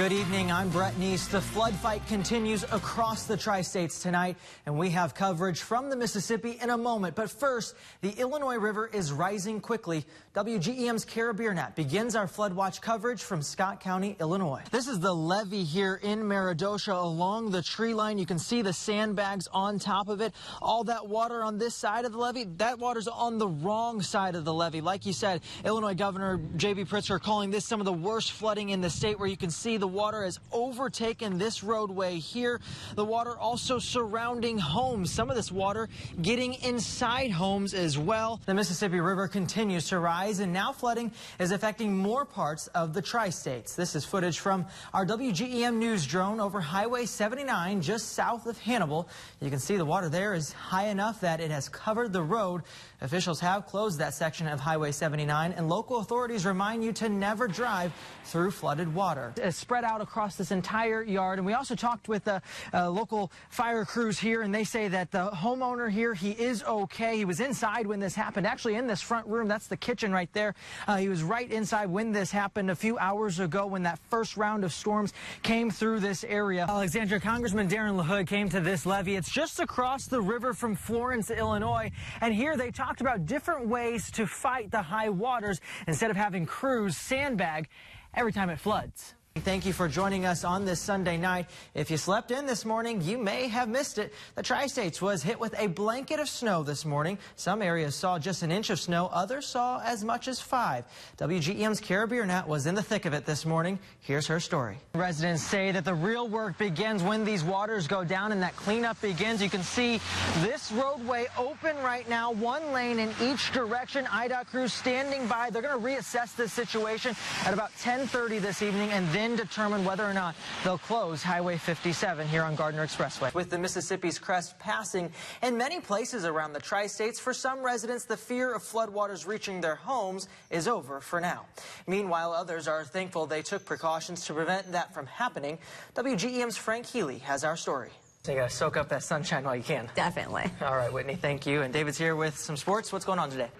Good evening, I'm Brett Knese. The flood fight continues across the tri-states tonight, and we have coverage from the Mississippi in a moment. But first, the Illinois River is rising quickly. WGEM's Kara Biernat begins our flood watch coverage from Scott County, Illinois. This is the levee here in Meridosha along the tree line. You can see the sandbags on top of it. All that water on this side of the levee, that water's on the wrong side of the levee. Like you said, Illinois Governor J.B. Pritzker calling this some of the worst flooding in the state, where you can see the water has overtaken this roadway here. The water also surrounding homes. Some of this water getting inside homes as well. The Mississippi River continues to rise, and now flooding is affecting more parts of the tri-states. This is footage from our WGEM News drone over Highway 79 just south of Hannibal. You can see the water there is high enough that it has covered the road. Officials have closed that section of Highway 79, and local authorities remind you to never drive through flooded water. It's spread out across this entire yard, and we also talked with local fire crews here, and they say that the homeowner here, he is okay. He was inside when this happened, actually in this front room. That's the kitchen right there. He was right inside when this happened a few hours ago, when that first round of storms came through this area. Alexandria, Congressman Darren LaHood came to this levee. It's just across the river from Florence, Illinois, and here they talked about different ways to fight the high waters instead of having crews sandbag every time it floods. Thank you for joining us on this Sunday night. If you slept in this morning, you may have missed it. The Tri-States was hit with a blanket of snow this morning. Some areas saw just an inch of snow. Others saw as much as 5. WGEM's Kara Biernat was in the thick of it this morning. Here's her story. Residents say that the real work begins when these waters go down and that cleanup begins. You can see this roadway open right now, one lane in each direction. IDOT crews standing by. They're going to reassess this situation at about 10:30 this evening, and then determine whether or not they'll close Highway 57 here on Gardner Expressway. With the Mississippi's crest passing in many places around the tri-states, for some residents, the fear of floodwaters reaching their homes is over for now. Meanwhile, others are thankful they took precautions to prevent that from happening. WGEM's Frank Healy has our story. So you gotta soak up that sunshine while you can. Definitely. All right, Whitney, thank you. And David's here with some sports. What's going on today?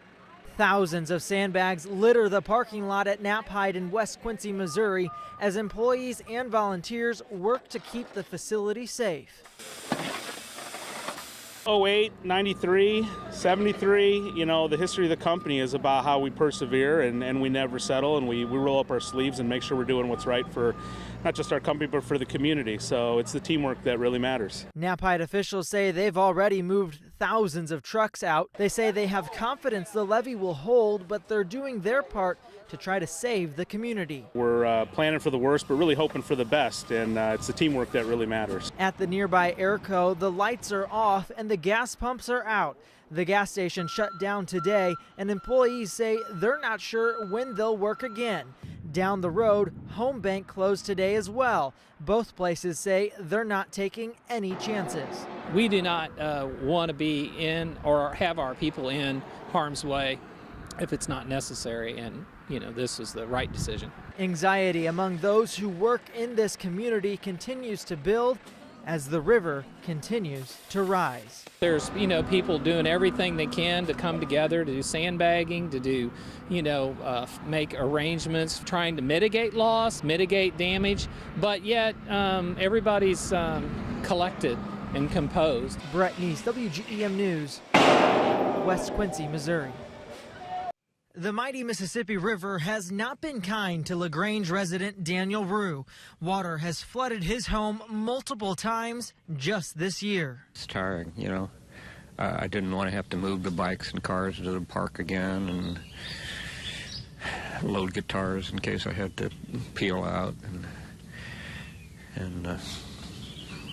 Thousands of sandbags litter the parking lot at Knapheide in West Quincy, Missouri, as employees and volunteers work to keep the facility safe. 08, 93, 73, you know, the history of the company is about how we persevere and we never settle, and we roll up our sleeves and make sure we're doing what's right for not just our company but for the community. So it's the teamwork that really matters. Knapheide officials say they've already moved thousands of trucks out. They say they have confidence the levee will hold, but they're doing their part to try to save the community. We're planning for the worst, but really hoping for the best, and it's the teamwork that really matters. At the nearby Airco, the lights are off and the gas pumps are out. The gas station shut down today, and employees say they're not sure when they'll work again. Down the road, Home Bank closed today as well. Both places say they're not taking any chances. We do not want to be in or have our people in harm's way if it's not necessary, and you know, this is the right decision. Anxiety among those who work in this community continues to build as the river continues to rise. There's, you know, people doing everything they can to come together, to do sandbagging, to do, you know, make arrangements, trying to mitigate loss, mitigate damage, but yet everybody's collected and composed. Brett Knese, WGEM News, West Quincy, Missouri. The mighty Mississippi River has not been kind to LaGrange resident Daniel Rue. Water has flooded his home multiple times just this year. It's tiring, you know. I didn't want to have to move the bikes and cars to the park again and load guitars in case I had to peel out.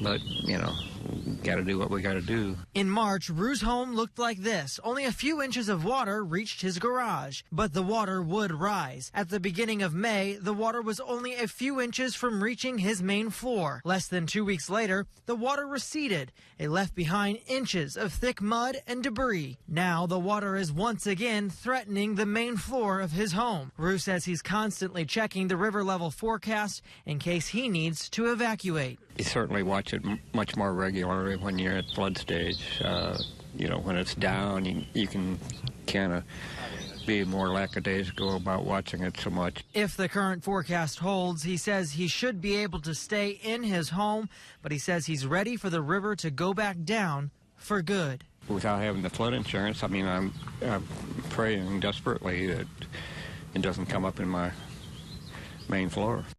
But, you know, got to do what we got to do. In March, Rue's home looked like this. Only a few inches of water reached his garage, but the water would rise. At the beginning of May, the water was only a few inches from reaching his main floor. Less than 2 weeks later, the water receded. It left behind inches of thick mud and debris. Now the water is once again threatening the main floor of his home. Rue says he's constantly checking the river level forecast in case he needs to evacuate. You certainly watch it much more regularly when you're at flood stage. You know, when it's down, you can kind of be more lackadaisical about watching it so much. If the current forecast holds, he says he should be able to stay in his home, but he says he's ready for the river to go back down for good. Without having the flood insurance, I mean, I'm praying desperately that it doesn't come up in my main floor.